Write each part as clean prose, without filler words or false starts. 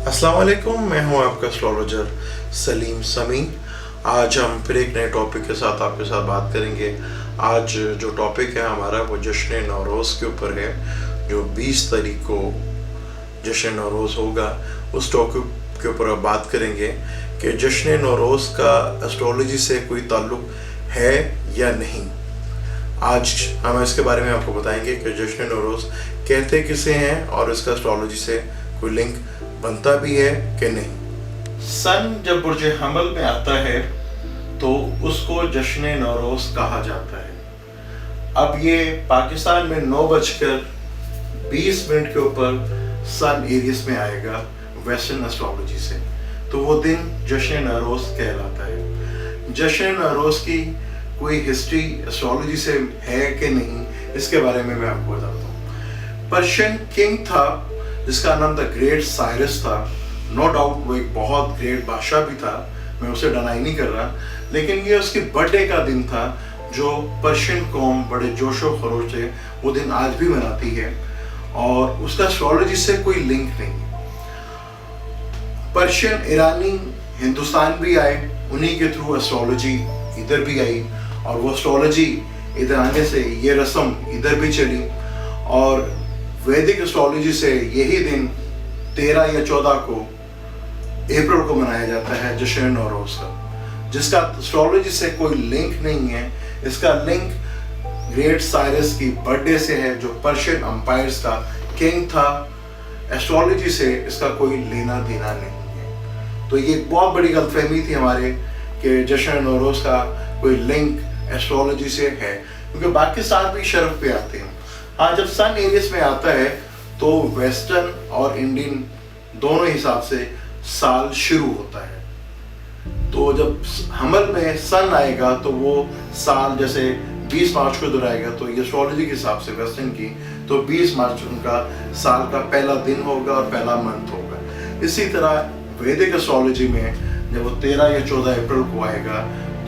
अस्सलाम वालेकुम, मैं हूं आपका एस्ट्रोलॉजर सलीम समी। आज हम फिर एक नए टॉपिक के साथ आपके साथ बात करेंगे। आज जो टॉपिक है हमारा वो जश्न नौरोज़ के ऊपर है, जो 20 तारीख को जश्न नौरोज़ होगा। उस टॉपिक के ऊपर अब बात करेंगे कि जश्न नौरोज़ का एस्ट्रोलॉजी से कोई ताल्लुक़ है या नहीं। आज हम इसके बारे में आपको बताएंगे कि जश्न नौरोज़ कहते किसे हैं और इसका एस्ट्रोलॉजी से कोई लिंक बनता भी है कि नहीं। सन जब बुर्ज हमल में आता है तो उसको जश्न नौरोज़ कहा जाता है। अब ये पाकिस्तान में 9:20 के ऊपर सन एरियस में आएगा वेस्टर्न एस्ट्रोलॉजी से, तो वो दिन जश्न नौरोज़ कहलाता है। जश्न नौरोज़ की कोई हिस्ट्री एस्ट्रोलॉजी से है कि नहीं, इसके बारे में मैं आपको बताता हूँ। पर्शियन किंग था जिसका नाम था ग्रेट साइरस था। नो डाउट वो एक बहुत ग्रेट बादशाह भी था, मैं उसे डिनाई नहीं कर रहा, लेकिन ये उसकी बर्थडे का दिन था जो पर्शियन कौम बड़े जोशो खरोश से वो दिन आज भी मनाती है, और उसका एस्ट्रोलॉजी से कोई लिंक नहीं है। पर्शियन ईरानी हिंदुस्तान भी आए, उन्हीं के थ्रू एस्ट्रोलॉजी इधर भी आई, और वो एस्ट्रोलॉजी इधर आने से ये रस्म इधर भी चली, और वैदिक एस्ट्रोलॉजी से यही दिन 13 या 14 को अप्रैल को मनाया जाता है जश्न नौरोज़ का, जिसका एस्ट्रोलॉजी से कोई लिंक नहीं है। इसका लिंक ग्रेट साइरस की बर्थडे से है, जो पर्शियन एम्पायर्स का किंग था। एस्ट्रोलॉजी से इसका कोई लेना देना नहीं है। तो ये एक बहुत बड़ी गलतफहमी थी हमारे कि जश्न नौरोज़ का कोई लिंक एस्ट्रोलॉजी से है, क्योंकि बाकी साल भी शरफ पे आते हैं। हाँ, जब सन एरियस में आता है तो वेस्टर्न और इंडियन दोनों हिसाब से साल शुरू होता है। तो जब हमल में सन आएगा तो वो साल जैसे 20 मार्च को दोहराएगा, तो ये एस्ट्रोलॉजी के हिसाब से वेस्टर्न की तो 20 मार्च उनका साल का पहला दिन होगा और पहला मंथ होगा। इसी तरह वैदिक एस्ट्रोलॉजी में जब वो 13 या 14 अप्रैल को आएगा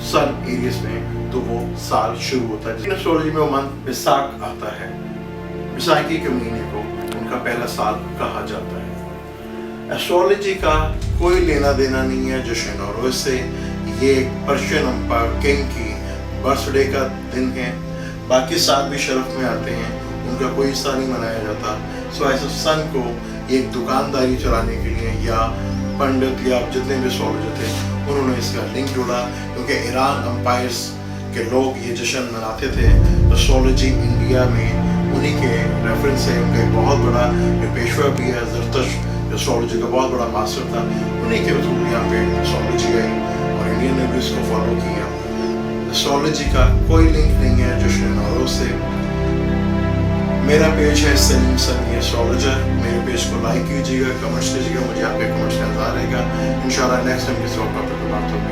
सन एरियस में, तो वो साल शुरू होता है। एस्ट्रोलॉजी में वो मंथ बैसाख आता है, बैसाखी के महीने को उनका पहला साल कहा जाता है। एस्ट्रोलॉजी का कोई लेना देना नहीं है जश्न नौरोज़ से। ये एक एम्पायर किंग की बर्थडे का दिन है। बाकी साल भी शरफ में आते हैं, उनका कोई हिस्सा नहीं मनाया जाता। सो ऐसे सन को एक दुकानदारी चलाने के लिए या पंडित या जितने भी एस्ट्रोलॉजर थे उन्होंने इसका लिंक जोड़ा, क्योंकि ईरान एम्पायर्स के लोग ये जश्न मनाते थे। एस्ट्रोलॉजी इंडिया में उन्हीं के रेफरेंस से उनका एक बहुत बड़ा पेशवा भी है, ज़रतुश्त एस्ट्रोलॉजी का बहुत बड़ा मास्टर था, उन्हीं के थ्रू यहाँ पे एस्ट्रोलॉजी आई और इंडियन ने भी इसको फॉलो किया। एस्ट्रोलॉजी का कोई लिंक नहीं है जश्न नौरोज़ से। मेरा पेज है सलीम समी एस्ट्रोलॉजर, मेरे पेज को लाइक कीजिएगा, कमेंट्स कीजिएगा, मुझे आपके कमेंट्स का इंतजार रहेगा। इंशाल्लाह नेक्स्ट टाइम किसी और टॉपिक पर बात होगी।